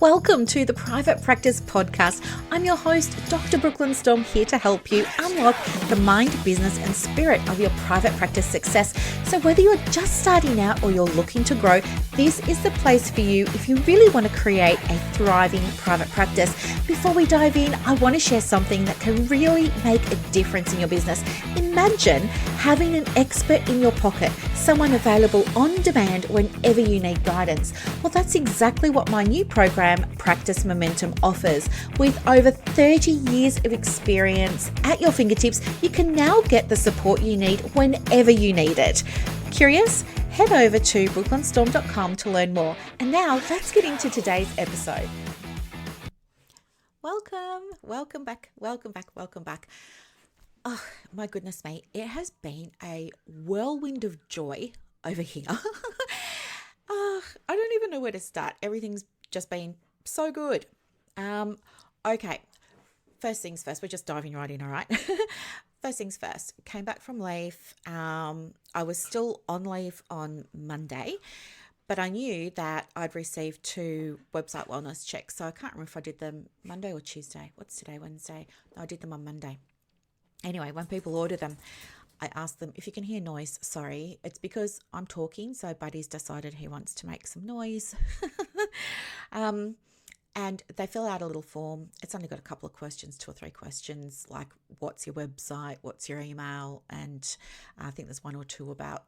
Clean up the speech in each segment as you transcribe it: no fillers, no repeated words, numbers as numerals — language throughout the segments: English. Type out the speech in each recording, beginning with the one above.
Welcome to the Private Practice Podcast. I'm your host, Dr. Brooklyn Storm, here to help you unlock the mind, business, and spirit of your private practice success. So whether you're just starting out or you're looking to grow, this is the place for you if you really want to create a thriving private practice. Before we dive in, I want to share something that can really make a difference in your business. Imagine having an expert in your pocket, someone available on demand whenever you need guidance. Well, that's exactly what my new program, Practice Momentum, offers. With over 30 years of experience at your fingertips, you can now get the support you need whenever you need it. Curious? Head over to brooklynstorm.com to learn more. And now let's get into today's episode. Welcome back. Oh, my goodness me. It has been a whirlwind of joy over here. I don't even know where to start. Everything's just been so good. Okay. First things first. We're just diving right in, all right? First things first. Came back from leave. I was still on leave on Monday, but I knew that I'd received 2 website wellness checks. So I can't remember if I did them Monday or Tuesday. What's today? Wednesday? No, I did them on Monday. Anyway, when people order them, I ask them, if you can hear noise, sorry, it's because I'm talking. So Buddy's decided he wants to make some noise. And they fill out a little form. It's only got a couple of questions, 2 or 3 questions, like what's your website, what's your email, and I think there's 1 or 2 about,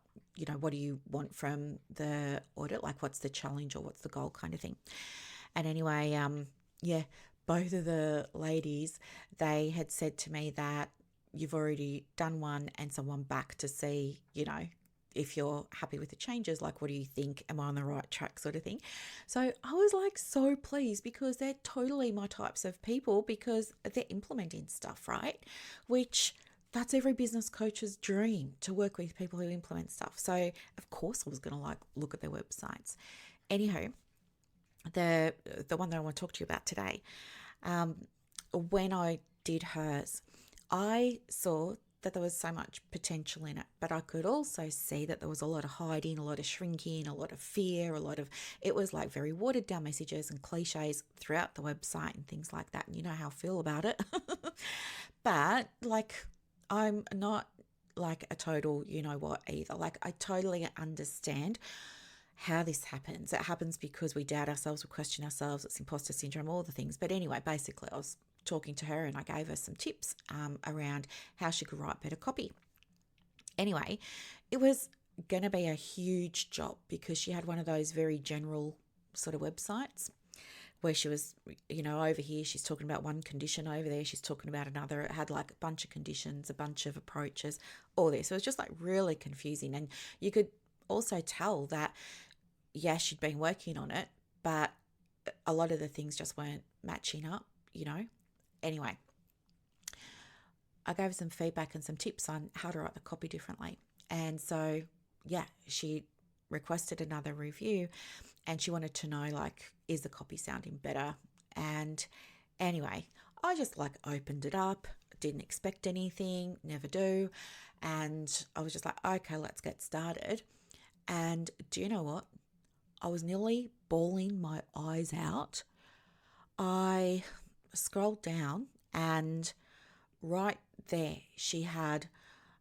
what do you want from the audit, like what's the challenge or what's the goal kind of thing. And anyway, both of the ladies, they had said to me that you've already done one and someone back to see, if you're happy with the changes, like what do you think? Am I on the right track sort of thing? So I was like so pleased because they're totally my types of people because they're implementing stuff, right? Which that's every business coach's dream, to work with people who implement stuff. So of course I was going to look at their websites. Anyhow, the one that I want to talk to you about today, when I did hers, I saw that there was so much potential in it, but I could also see that there was a lot of hiding, a lot of shrinking, a lot of fear, it was like very watered down messages and cliches throughout the website and things like that. And you know how I feel about it. But I'm not like a total, either. I totally understand how this happens. It happens because we doubt ourselves, we question ourselves, it's imposter syndrome, all the things. But anyway, basically I was talking to her and I gave her some tips around how she could write better copy. Anyway, it was going to be a huge job because she had one of those very general sort of websites where she was, over here she's talking about one condition, over there she's talking about another. It had like a bunch of conditions, a bunch of approaches, all this. So it was just really confusing. And you could also tell that, she'd been working on it, but a lot of the things just weren't matching up, Anyway, I gave her some feedback and some tips on how to write the copy differently. And so, she requested another review and she wanted to know, is the copy sounding better? And anyway, I just opened it up, didn't expect anything, never do. And I was just like, okay, let's get started. And do you know what? I was nearly bawling my eyes out. I scrolled down and right there she had,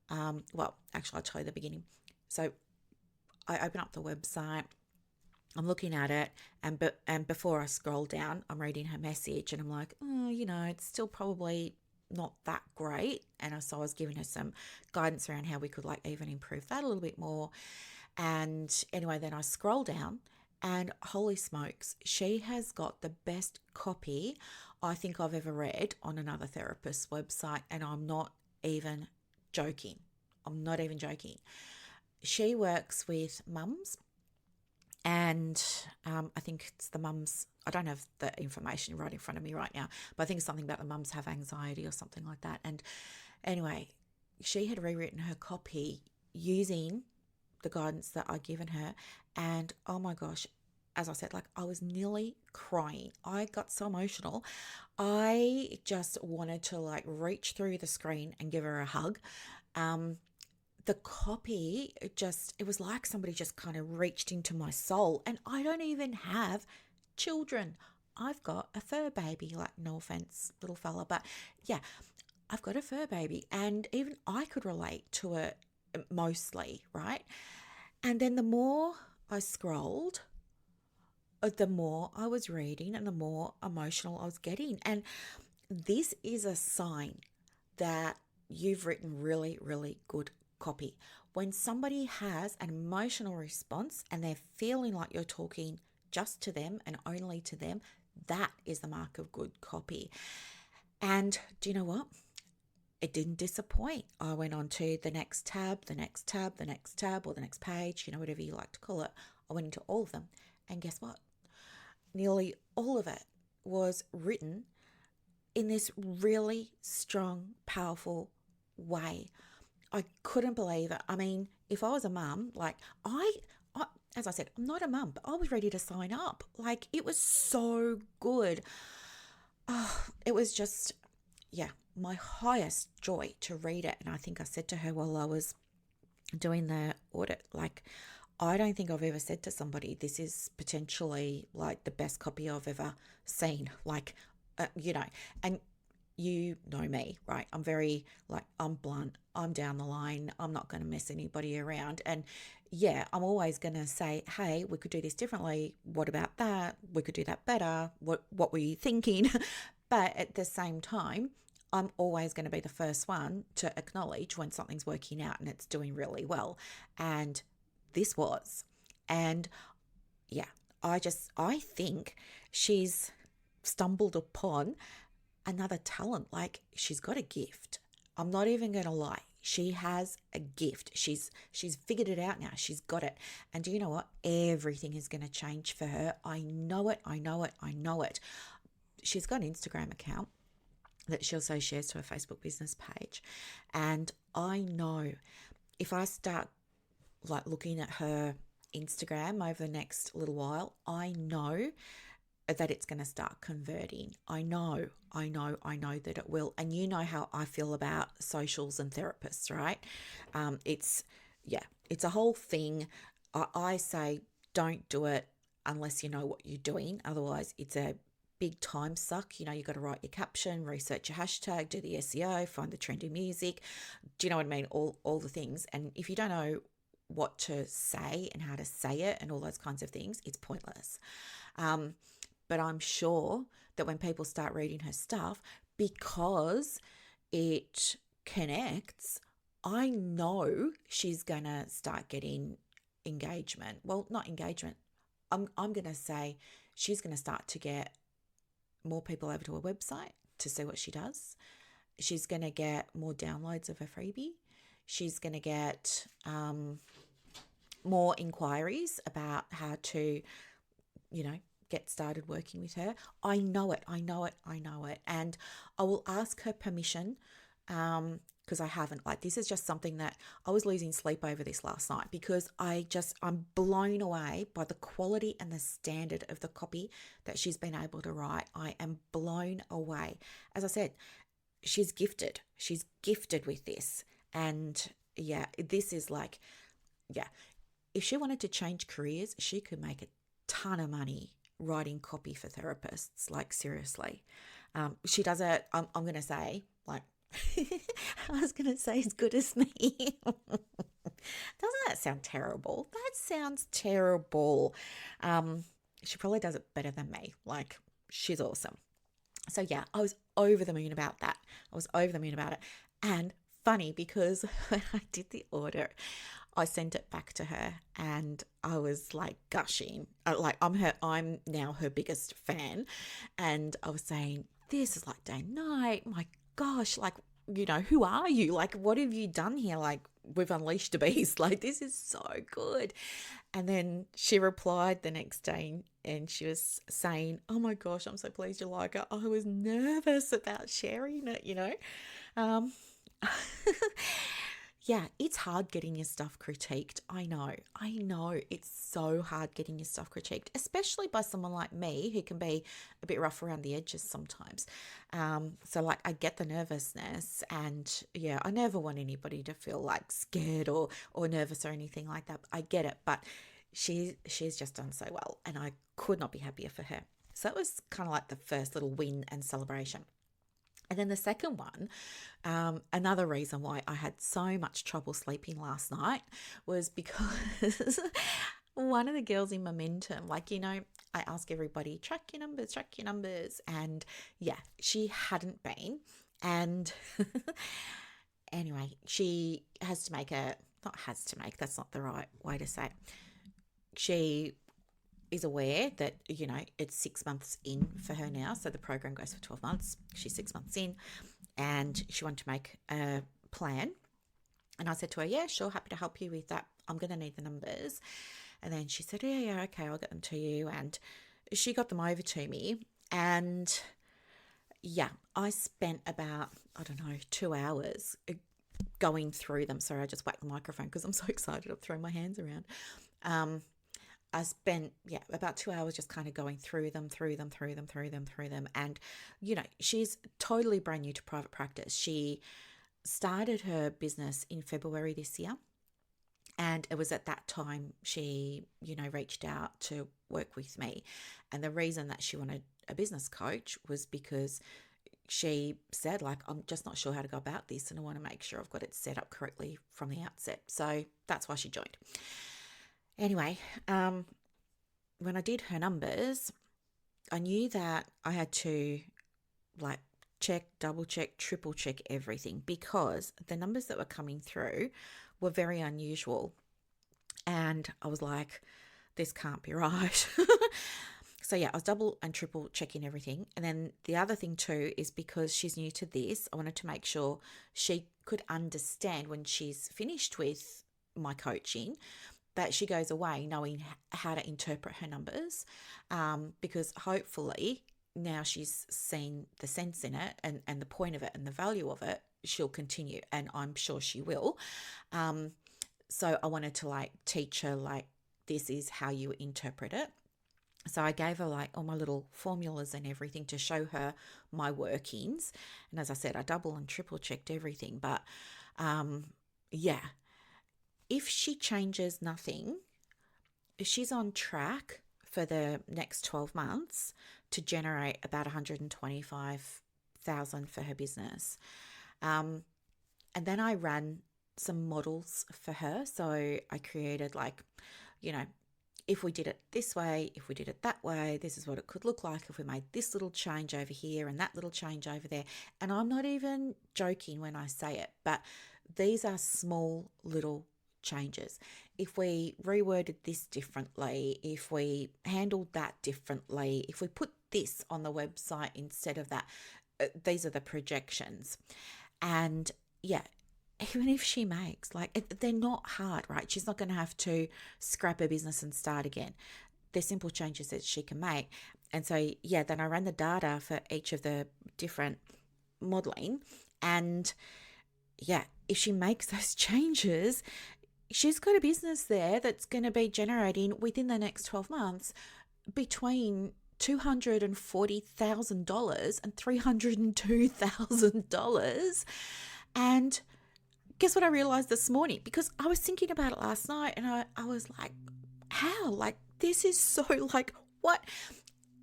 actually I'll tell you the beginning. So I open up the website, I'm looking at it, and before I scroll down, I'm reading her message and I'm like, it's still probably not that great. And so I was giving her some guidance around how we could even improve that a little bit more. And anyway, then I scroll down and holy smokes, she has got the best copy I think I've ever read on another therapist's website. And I'm not even joking. She works with mums. And I think it's the mums, I don't have the information right in front of me right now, but I think it's something about the mums have anxiety or something like that. And anyway, she had rewritten her copy using the guidance that I'd given her. And oh my gosh, as I said, I was nearly crying. I got so emotional. I just wanted to reach through the screen and give her a hug. The copy, it was like somebody just kind of reached into my soul. And I don't even have children. I've got a fur baby, like, no offense, little fella, but yeah, I've got a fur baby. And even I could relate to it mostly, right? And then the more I scrolled, the more I was reading and the more emotional I was getting. And this is a sign that you've written really, really good copy. When somebody has an emotional response and they're feeling like you're talking just to them and only to them, that is the mark of good copy. And do you know what? It didn't disappoint. I went on to the next tab, the next tab, the next tab, or the next page, whatever you like to call it. I went into all of them. And guess what? Nearly all of it was written in this really strong, powerful way. I couldn't believe it. I mean, if I was a mum, like I as I said, I'm not a mum, but I was ready to sign up. Like, it was so good. Oh, it was just, yeah, my highest joy to read it. And I think I said to her while I was doing the audit, like, I don't think I've ever said to somebody, this is potentially like the best copy I've ever seen. Like, and you know me, right? I'm very, like, I'm blunt, I'm down the line, I'm not going to mess anybody around. And yeah, I'm always going to say, hey, we could do this differently. What about that? We could do that better. What were you thinking? But at the same time, I'm always going to be the first one to acknowledge when something's working out and it's doing really well. And this was. And yeah, I think she's stumbled upon another talent. Like, she's got a gift. I'm not even going to lie. She has a gift. She's figured it out now. She's got it. And do you know what? Everything is going to change for her. I know it. I know it. I know it. She's got an Instagram account that she also shares to her Facebook business page. And I know if I start, like, looking at her Instagram over the next little while, I know that it's going to start converting. I know that it will. And you know how I feel about socials and therapists, right? It's a whole thing. I say, don't do it unless you know what you're doing. Otherwise, it's a big time suck. You've got to write your caption, research your hashtag, do the SEO, find the trendy music. Do you know what I mean? All the things. And if you don't know what to say and how to say it and all those kinds of things, it's pointless. But I'm sure that when people start reading her stuff, because it connects, I know she's going to start getting engagement. Well, not engagement. I'm going to say she's going to start to get more people over to her website to see what she does. She's going to get more downloads of her freebie. She's going to get more inquiries about how to, get started working with her. I know it. And I will ask her permission, because I haven't. Like, this is just something that I was losing sleep over this last night, because I'm blown away by the quality and the standard of the copy that she's been able to write. I am blown away. As I said, she's gifted. She's gifted with this. And yeah, this is like, yeah, if she wanted to change careers, she could make a ton of money writing copy for therapists. Like, seriously. She does it, I'm going to say, like, I was going to say as good as me. Doesn't that sound terrible? That sounds terrible. She probably does it better than me. Like, she's awesome. So yeah, I was over the moon about that. And funny, because when I did the audit, I sent it back to her and I was like gushing. Like, I'm now her biggest fan. And I was saying, this is like day and night. My gosh, like, who are you? Like, what have you done here? Like, we've unleashed a beast. Like, this is so good. And then she replied the next day and she was saying, oh my gosh, I'm so pleased you like it. I was nervous about sharing it. Yeah, it's hard getting your stuff critiqued. I know it's so hard getting your stuff critiqued, especially by someone like me who can be a bit rough around the edges sometimes. So like, I get the nervousness, and yeah, I never want anybody to feel like scared or nervous or anything like that. I get it, but she's just done so well, and I could not be happier for her. So that was kind of like the first little win and celebration. And then the second one, another reason why I had so much trouble sleeping last night was because one of the girls in Momentum, like, I ask everybody, track your numbers. And yeah, she hadn't been. And anyway, she has to make that's not the right way to say it. She is aware that, it's 6 months in for her now. So the program goes for 12 months. She's 6 months in and she wanted to make a plan. And I said to her, yeah, sure, happy to help you with that. I'm going to need the numbers. And then she said, yeah, okay, I'll get them to you. And she got them over to me. And yeah, I spent about, 2 hours going through them. Sorry, I just whacked the microphone because I'm so excited. I'm throwing my hands around. I spent, about 2 hours just kind of going through them. And, she's totally brand new to private practice. She started her business in February this year. And it was at that time she, reached out to work with me. And the reason that she wanted a business coach was because she said, like, I'm just not sure how to go about this and I want to make sure I've got it set up correctly from the outset. So that's why she joined. Anyway, when I did her numbers, I knew that I had to check, double check, triple check everything because the numbers that were coming through were very unusual. And I was like, this can't be right. So I was double and triple checking everything. And then the other thing too is because she's new to this, I wanted to make sure she could understand when she's finished with my coaching that she goes away knowing how to interpret her numbers, because hopefully now she's seen the sense in it and the point of it and the value of it, she'll continue, and I'm sure she will. So I wanted to teach her this is how you interpret it. So I gave her all my little formulas and everything to show her my workings. And as I said, I double and triple checked everything. But if she changes nothing, she's on track for the next 12 months to generate about $125,000 for her business. And then I ran some models for her. So I created if we did it this way, if we did it that way, this is what it could look like if we made this little change over here and that little change over there. And I'm not even joking when I say it, but these are small little changes. If we reworded this differently, if we handled that differently, if we put this on the website instead of that, these are the projections. And even if she makes, they're not hard, right? She's not going to have to scrap her business and start again. They're simple changes that she can make. And so, then I ran the data for each of the different modeling. And if she makes those changes, she's got a business there that's going to be generating within the next 12 months between $240,000 and $302,000. And guess what I realized this morning? Because I was thinking about it last night and I was like, how? This is so what?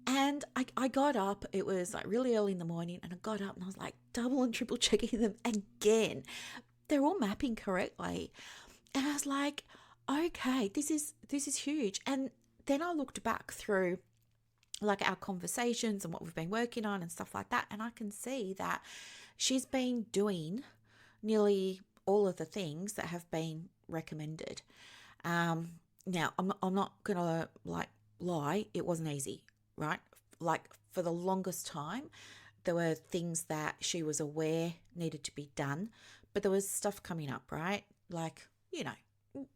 And I got up, it was really early in the morning, and I got up and I was double and triple checking them again. They're all mapping correctly. And I was like, okay, this is huge. And then I looked back through our conversations and what we've been working on and stuff like that. And I can see that she's been doing nearly all of the things that have been recommended. Now, I'm not going to lie. It wasn't easy, right? For the longest time, there were things that she was aware needed to be done, but there was stuff coming up, right?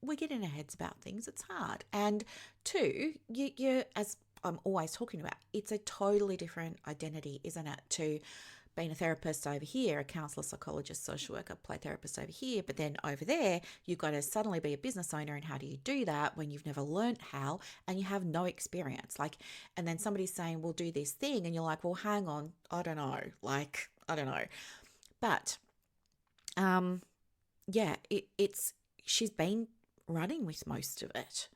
We get in our heads about things. It's hard. And two, you as I'm always talking about, it's a totally different identity, isn't it? To being a therapist over here, a counsellor, psychologist, social worker, play therapist over here, but then over there, you've got to suddenly be a business owner. And how do you do that when you've never learned how and you have no experience? And then somebody's saying, we'll do this thing. And you're like, well, hang on. I don't know. I don't know. But, she's been running with most of it.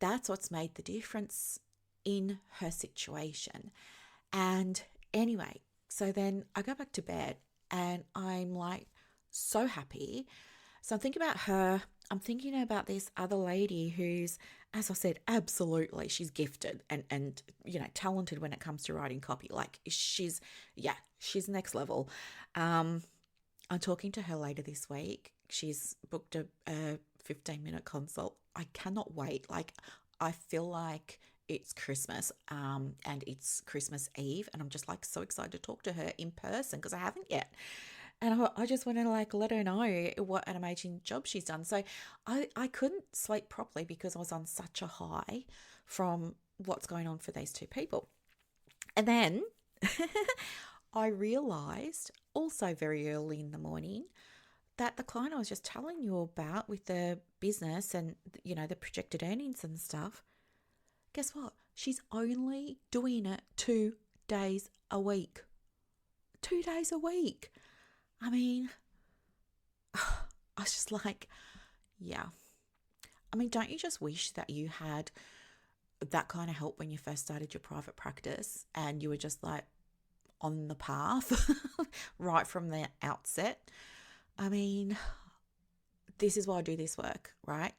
That's what's made the difference in her situation. And anyway, so then I go back to bed and I'm like so happy. So I'm thinking about her. I'm thinking about this other lady who's, as I said, absolutely, she's gifted and talented when it comes to writing copy. Like she's next level. I'm talking to her later this week. She's booked a 15-minute consult. I cannot wait. Like, I feel like it's Christmas and it's Christmas Eve, and I'm just like so excited to talk to her in person because I haven't yet. And I just want to like let her know what an amazing job she's done. So I couldn't sleep properly because I was on such a high from what's going on for these two people. And then I realized also very early in the morning that the client I was just telling you about with the business and, the projected earnings and stuff, guess what? She's only doing it 2 days a week. 2 days a week. I mean, I was just like, yeah. I mean, don't you just wish that you had that kind of help when you first started your private practice and you were just like on the path right from the outset? I mean, this is why I do this work, right?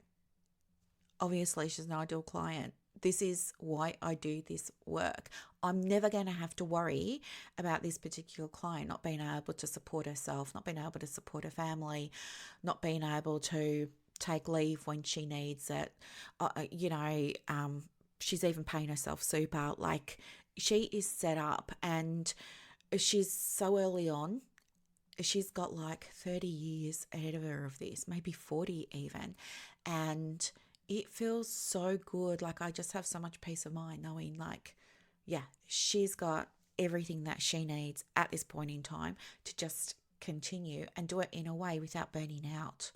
Obviously, she's an ideal client. This is why I do this work. I'm never going to have to worry about this particular client not being able to support herself, not being able to support her family, not being able to take leave when she needs it. She's even paying herself super. Like, she is set up and she's so early on. She's got like 30 years ahead of her of this, maybe 40 even. And it feels so good. Like, I just have so much peace of mind knowing like, yeah, she's got everything that she needs at this point in time to just continue and do it in a way without burning out.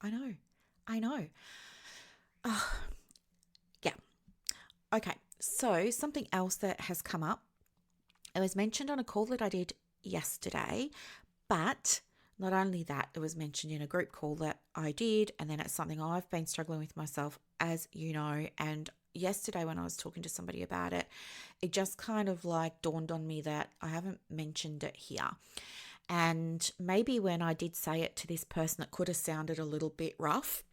I know. Yeah. Okay. So something else that has come up, it was mentioned on a call that I did yesterday, but not only that, it was mentioned in a group call that I did, and then it's something I've been struggling with myself, as you know. And yesterday when I was talking to somebody about it, it just kind of like dawned on me that I haven't mentioned it here. And maybe when I did say it to this person, it could have sounded a little bit rough.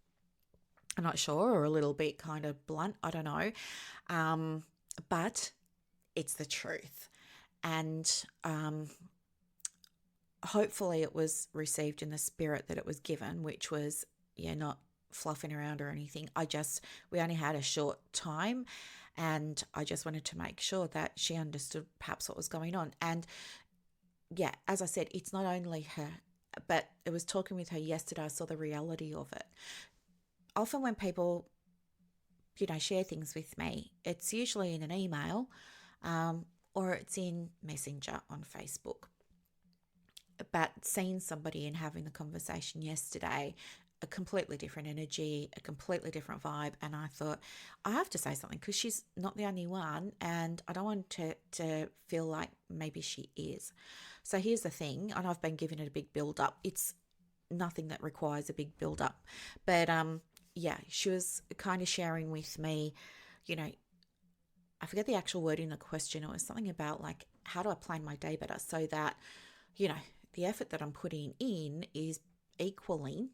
I'm not sure, or a little bit kind of blunt. I don't know. But it's the truth. And hopefully it was received in the spirit that it was given, which was, not fluffing around or anything. We only had a short time, and I just wanted to make sure that she understood perhaps what was going on. And yeah, as I said, it's not only her, but it was talking with her yesterday, I saw the reality of it. Often when people, share things with me, it's usually in an email, or it's in Messenger on Facebook. But seeing somebody and having the conversation yesterday, a completely different energy, a completely different vibe. And I thought, I have to say something because she's not the only one, and I don't want to feel like maybe she is. So here's the thing, and I've been giving it a big build up. It's nothing that requires a big build up. But she was kind of sharing with me, I forget the actual word in the question. It was something about like, how do I plan my day better so that, the effort that I'm putting in is equaling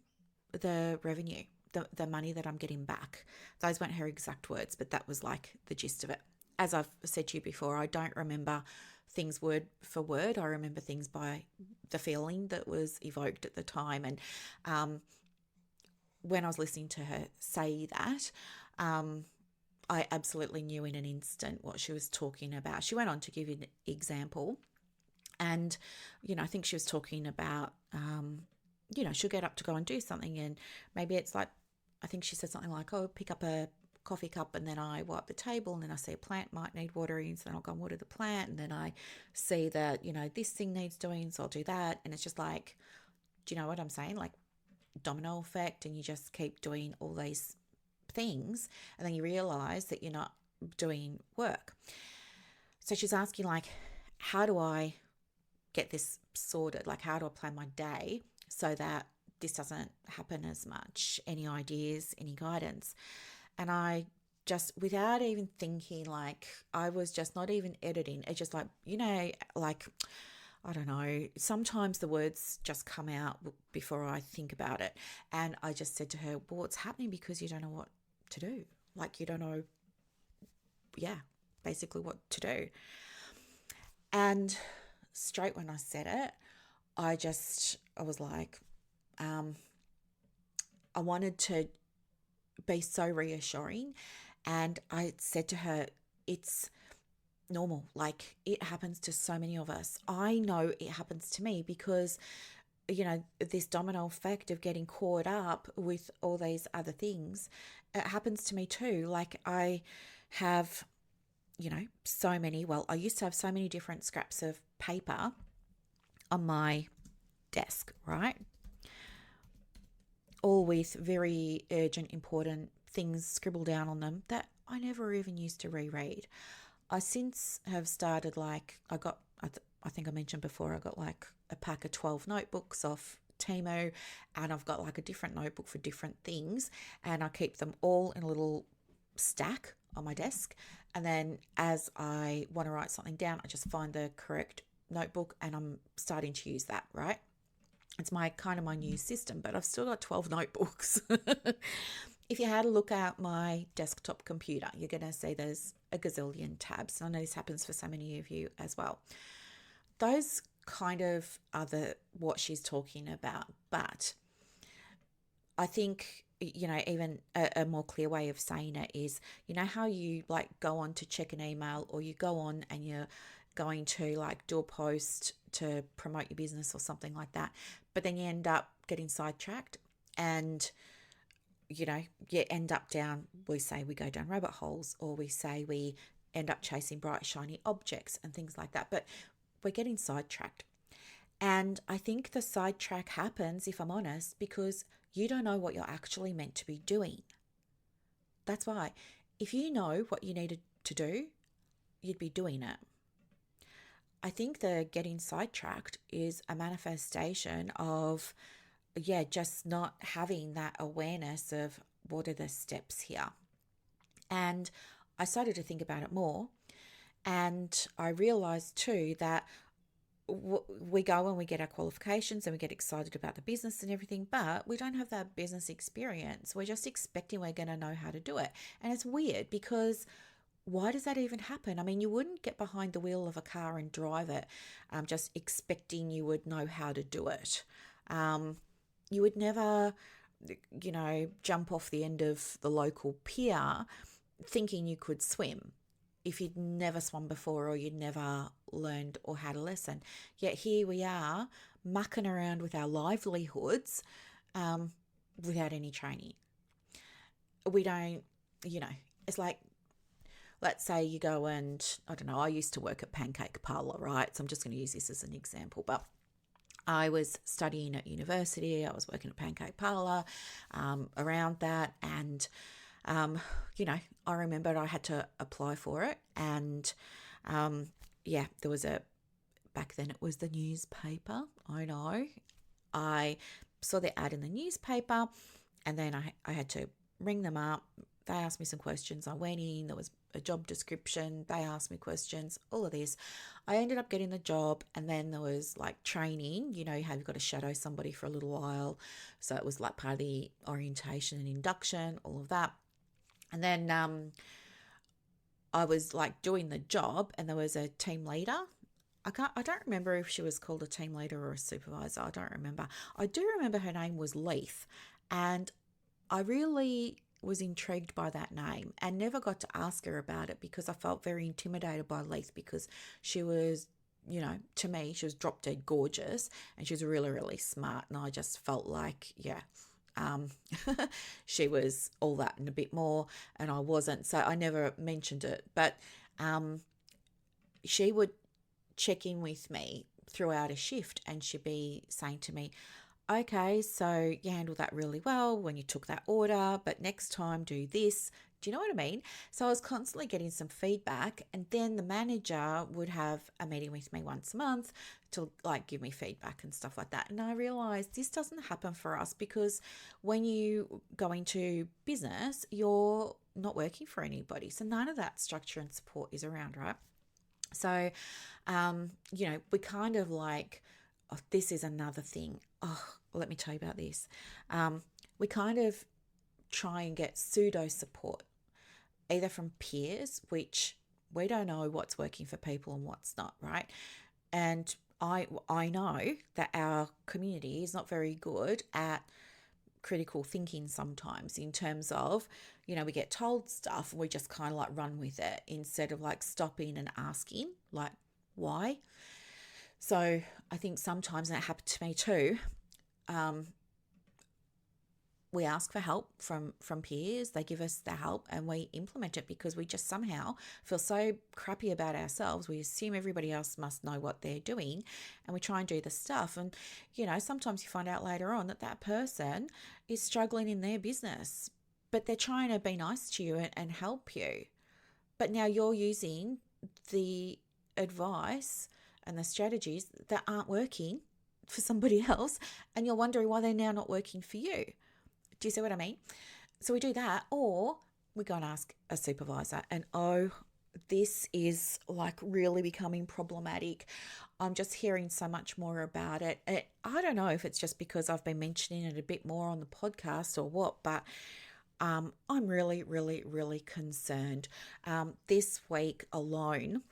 the revenue, the money that I'm getting back. Those weren't her exact words, but that was like the gist of it. As I've said to you before, I don't remember things word for word. I remember things by the feeling that was evoked at the time. And when I was listening to her say that, I absolutely knew in an instant what she was talking about. She went on to give an example. And, I think she was talking about, she'll get up to go and do something. And maybe it's like, I think she said something like, oh, pick up a coffee cup and then I wipe the table and then I see a plant might need watering. So then I'll go and water the plant. And then I see that, this thing needs doing. So I'll do that. And it's just like, do you know what I'm saying? Like domino effect. And you just keep doing all these things. And then you realize that you're not doing work. So she's asking like, how do I get this sorted? Like, how do I plan my day so that this doesn't happen as much? Any ideas, any guidance? And I just without even thinking, like I was just not even editing. It's just like, like, I don't know, sometimes the words just come out before I think about it. And I just said to her, well, it's happening because you don't know what to do. Like, you don't know, yeah, basically what to do. And straight when I said it, I was like, I wanted to be so reassuring. And I said to her, it's normal. Like, it happens to so many of us. I know it happens to me because, this domino effect of getting caught up with all these other things, it happens to me too. Like, I have, I used to have so many different scraps of paper on my desk, right? All with very urgent, important things scribbled down on them that I never even used to reread. I since have started, like, I think I mentioned before, I got like a pack of 12 notebooks off Temu, and I've got like a different notebook for different things, and I keep them all in a little stack on my desk. And then as I want to write something down, I just find the correct notebook and I'm starting to use that, right? It's my new system, but I've still got 12 notebooks. If you had a look at my desktop computer, you're going to see there's a gazillion tabs. I know this happens for so many of you as well. Those kind of are what she's talking about. But I think, even a more clear way of saying it is, how you like go on to check an email, or you go on and you're going to like do a post to promote your business or something like that, but then you end up getting sidetracked and you end up we say we go down rabbit holes, or we say we end up chasing bright shiny objects and things like that, but we're getting sidetracked. And I think the sidetrack happens, if I'm honest, because you don't know what you're actually meant to be doing. That's why. If you know what you needed to do, you'd be doing it. I think the getting sidetracked is a manifestation of, just not having that awareness of what are the steps here. And I started to think about it more. And I realized too that we go and we get our qualifications and we get excited about the business and everything, but we don't have that business experience. We're just expecting we're going to know how to do it. And it's weird because why does that even happen? I mean, you wouldn't get behind the wheel of a car and drive it just expecting you would know how to do it. You would never, jump off the end of the local pier thinking you could swim if you'd never swum before or you'd never learned or had a lesson. Yet here we are mucking around with our livelihoods without any training. We don't, it's like, let's say you go and, I don't know, I used to work at Pancake Parlour, right? So I'm just going to use this as an example, but I was studying at university. I was working at Pancake Parlour around that. And, I remembered I had to apply for it. And, there was back then it was the newspaper. I know. I saw the ad in the newspaper and then I had to ring them up. They asked me some questions. I went in, there was a job description. They asked me questions, all of this. I ended up getting the job, and then there was like training, you've got to shadow somebody for a little while. So it was like part of the orientation and induction, all of that. And then I was like doing the job, and there was a team leader. I don't remember if she was called a team leader or a supervisor. I don't remember. I do remember her name was Leith, and I really was intrigued by that name and never got to ask her about it because I felt very intimidated by Leith because she was, to me, she was drop dead gorgeous and she was really, really smart. And I just felt like, she was all that and a bit more, and I wasn't. So I never mentioned it, but she would check in with me throughout a shift and she'd be saying to me, okay, so you handled that really well when you took that order, but next time do this, Do you know what I mean? So I was constantly getting some feedback, and then the manager would have a meeting with me once a month to like give me feedback and stuff like that. And I realized this doesn't happen for us because when you go into business, you're not working for anybody. So none of that structure and support is around, right? So, we kind of like, oh, this is another thing. Oh, let me tell you about this. We kind of try and get pseudo support either from peers, which we don't know what's working for people and what's not, right? And I know that our community is not very good at critical thinking sometimes in terms of, we get told stuff and we just kind of like run with it instead of like stopping and asking, like, why? So I think sometimes, and it happened to me too, we ask for help from peers, they give us the help and we implement it because we just somehow feel so crappy about ourselves. We assume everybody else must know what they're doing and we try and do the stuff. And, sometimes you find out later on that that person is struggling in their business, but they're trying to be nice to you and help you. But now you're using the advice and the strategies that aren't working for somebody else and you're wondering why they're now not working for you. Do you see what I mean? So we do that, or we go and ask a supervisor. And this is like really becoming problematic. I'm just hearing so much more about it. I don't know if it's just because I've been mentioning it a bit more on the podcast or what, but I'm really, really, really concerned. This week alone,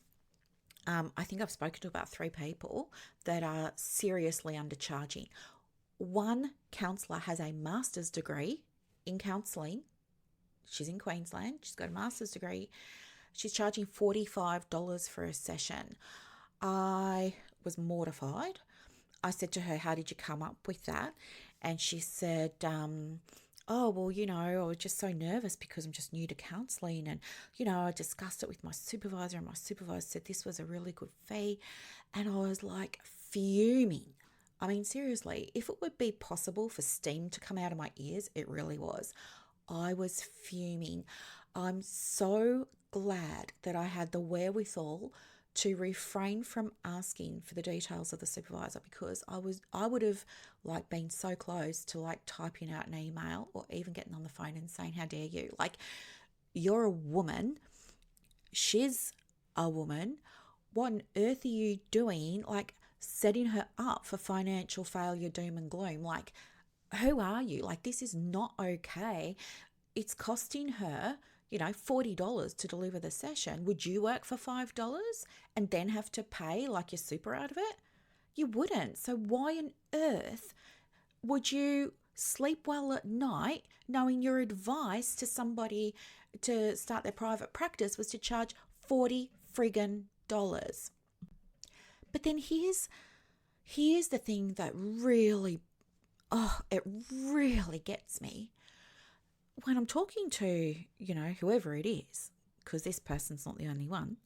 I think I've spoken to about 3 people that are seriously undercharging. One counsellor has a master's degree in counselling. She's in Queensland. She's got a master's degree. She's charging $45 for a session. I was mortified. I said to her, how did you come up with that? And she said, I was just so nervous because I'm just new to counselling. And, I discussed it with my supervisor and my supervisor said this was a really good fee. And I was like fuming. I mean, seriously, if it would be possible for steam to come out of my ears, it really was. I was fuming. I'm so glad that I had the wherewithal to refrain from asking for the details of the supervisor because I would have like been so close to like typing out an email or even getting on the phone and saying, how dare you? Like, you're a woman. She's a woman. What on earth are you doing? Like, setting her up for financial failure, doom and gloom. Like, who are you? Like, this is not okay. It's costing her, $40 to deliver the session. Would you work for $5 and then have to pay like your super out of it? You wouldn't. So why on earth would you sleep well at night knowing your advice to somebody to start their private practice was to charge $40 friggin' dollars? But then here's the thing that really, it really gets me. When I'm talking to, whoever it is, because this person's not the only one,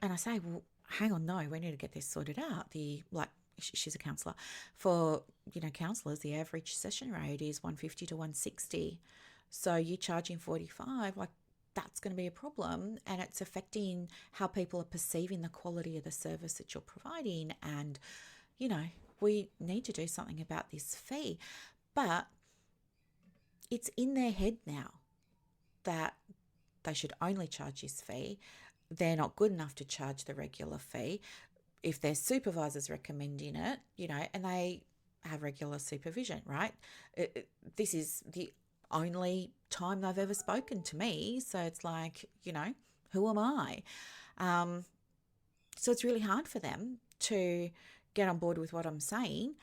and I say, well, hang on, no, we need to get this sorted out. She's a counsellor. For, counsellors, the average session rate is $150 to $160. So you're charging $45, like, that's going to be a problem, and it's affecting how people are perceiving the quality of the service that you're providing. And, we need to do something about this fee. But it's in their head now that they should only charge this fee. They're not good enough to charge the regular fee. If their supervisor's recommending it, and they have regular supervision, right? This is the only time they've ever spoken to me. So it's like, who am I? So it's really hard for them to get on board with what I'm saying.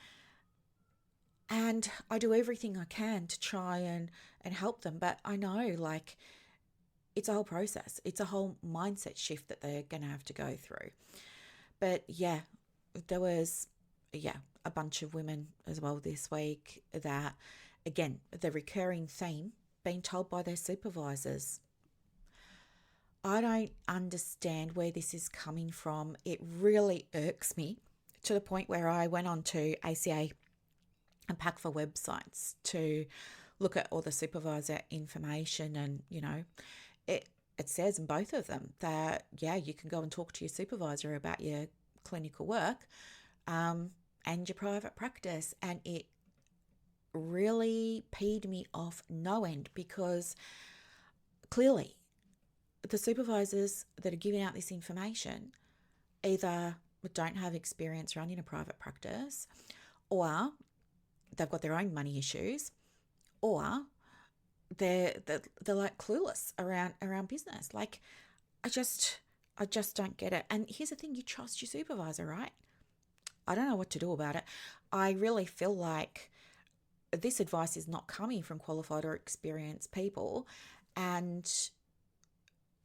And I do everything I can to try and help them. But I know, like, it's a whole process. It's a whole mindset shift that they're going to have to go through. But yeah, there was, a bunch of women as well this week that, again, the recurring theme, being told by their supervisors. I don't understand where this is coming from. It really irks me to the point where I went on to ACA and Pack for websites to look at all the supervisor information, and it says in both of them that, yeah, you can go and talk to your supervisor about your clinical work, and your private practice. And it really peed me off no end, because clearly the supervisors that are giving out this information either don't have experience running a private practice, or they've got their own money issues, or they're like clueless around business. Like, I just don't get it. And here's the thing: you trust your supervisor, right? I don't know what to do about it. I really feel like this advice is not coming from qualified or experienced people, and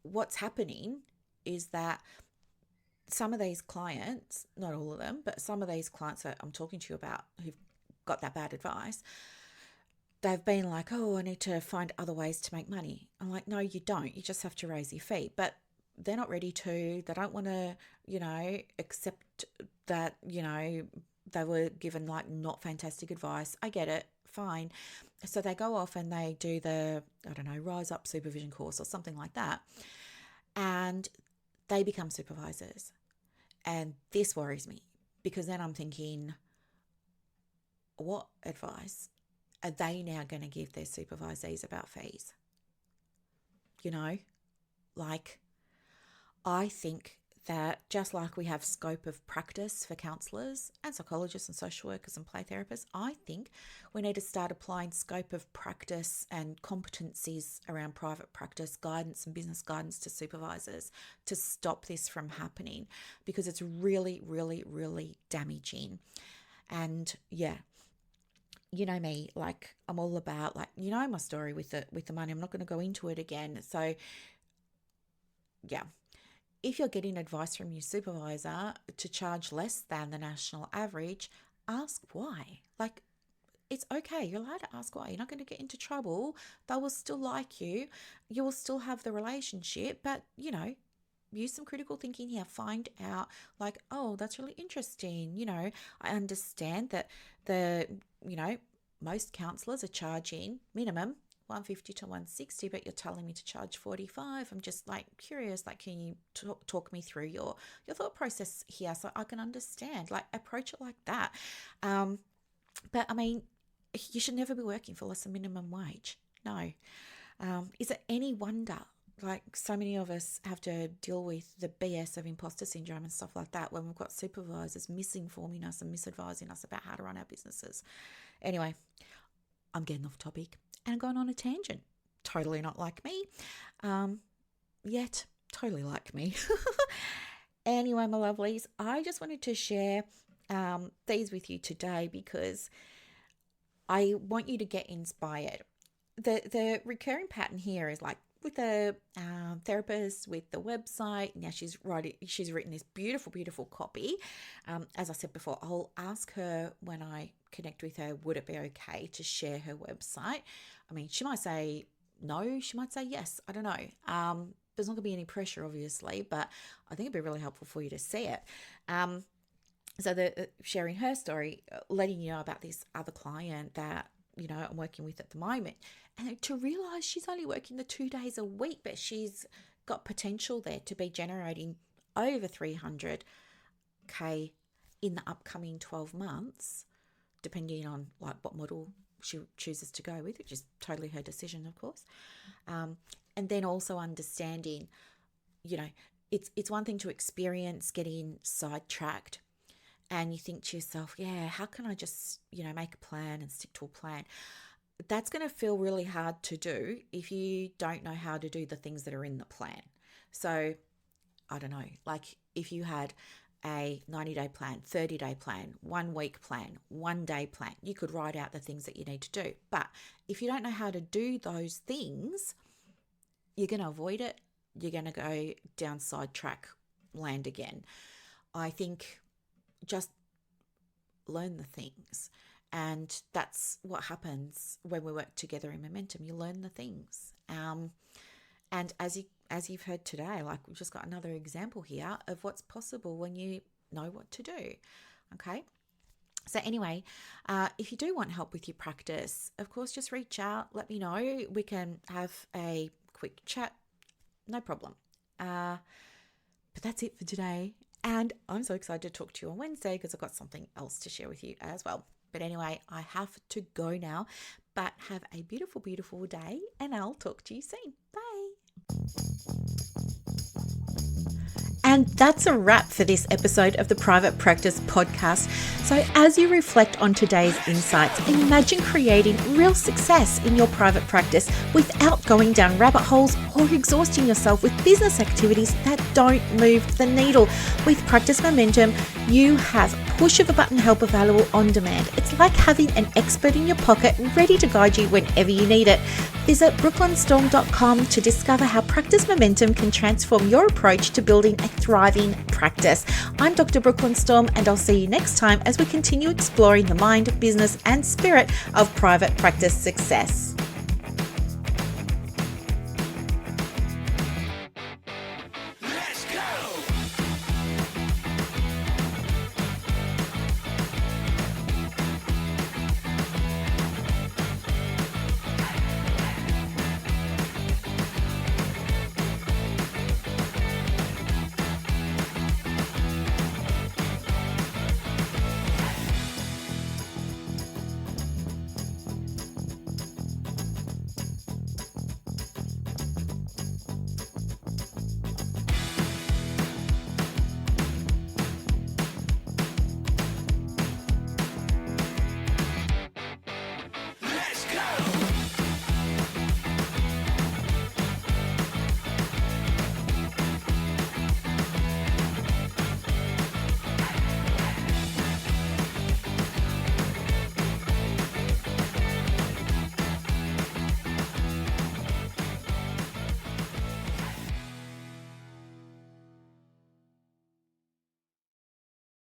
what's happening is that some of these clients, not all of them, but some of these clients that I'm talking to you about who've got that bad advice, they've been like, oh, I need to find other ways to make money. I'm like, no, you don't. You just have to raise your fee. But they're not ready to. They don't want to, accept that, they were given like not fantastic advice. I get it. Fine. So they go off and they do the, I don't know, Rise Up supervision course or something like that. And they become supervisors. And this worries me, because then I'm thinking, what advice are they now going to give their supervisees about fees? Like, I think that just like we have scope of practice for counsellors and psychologists and social workers and play therapists, I think we need to start applying scope of practice and competencies around private practice guidance and business guidance to supervisors to stop this from happening, because it's really, really, really damaging. And yeah, you know me, like, I'm all about, like, my story with the money. I'm not going to go into it again. So yeah, if you're getting advice from your supervisor to charge less than the national average, ask why. Like, it's okay. You're allowed to ask why. You're not going to get into trouble. They will still like you. You will still have the relationship, but, use some critical thinking here. Find out, like, oh, that's really interesting. I understand that most counsellors are charging minimum 150 to 160, but you're telling me to charge 45. I'm just like curious, like, can you talk me through your thought process here so I can understand? Like, approach it like that. But I mean, you should never be working for less than minimum wage. No. Is it any wonder, like, so many of us have to deal with the BS of imposter syndrome and stuff like that when we've got supervisors misinforming us and misadvising us about how to run our businesses? Anyway, I'm getting off topic and going on a tangent. Totally not like me. Yet totally like me. Anyway, my lovelies, I just wanted to share these with you today because I want you to get inspired. The recurring pattern here is like with the therapist, with the website. Now she's written this beautiful copy. As I said before, I'll ask her when I connect with her, would it be okay to share her website? I mean, she might say no, she might say yes. I don't know. There's not going to be any pressure, obviously, but I think it'd be really helpful for you to see it. So sharing her story, letting you know about this other client that I'm working with at the moment, and to realize she's only working the 2 days a week, but she's got potential there to be generating over 300k in the upcoming 12 months, depending on like what model she chooses to go with, which is totally her decision, of course. And then also understanding, it's one thing to experience getting sidetracked, and you think to yourself, yeah, how can I just, make a plan and stick to a plan? That's going to feel really hard to do if you don't know how to do the things that are in the plan. So I don't know, like if you had a 90-day plan, 30-day plan, 1 week plan, 1 day plan, you could write out the things that you need to do. But if you don't know how to do those things, you're going to avoid it. You're going to go down sidetrack land again. I think just learn the things. And that's what happens when we work together in Momentum. You learn the things. And as you've heard today, like we've just got another example here of what's possible when you know what to do. Okay. So anyway, if you do want help with your practice, of course, just reach out, let me know. We can have a quick chat, no problem. But that's it for today. And I'm so excited to talk to you on Wednesday because I've got something else to share with you as well. But anyway, I have to go now. But have a beautiful, beautiful day, and I'll talk to you soon. Bye. And that's a wrap for this episode of the Private Practice Podcast. So as you reflect on today's insights, imagine creating real success in your private practice without going down rabbit holes or exhausting yourself with business activities that don't move the needle. With Practice Momentum, you have push of a button help available on demand. It's like having an expert in your pocket ready to guide you whenever you need it. Visit brooklynstorm.com to discover how Practice Momentum can transform your approach to building a thriving practice. I'm Dr. Brooklyn Storm, and I'll see you next time as we continue exploring the mind, business, and spirit of private practice success.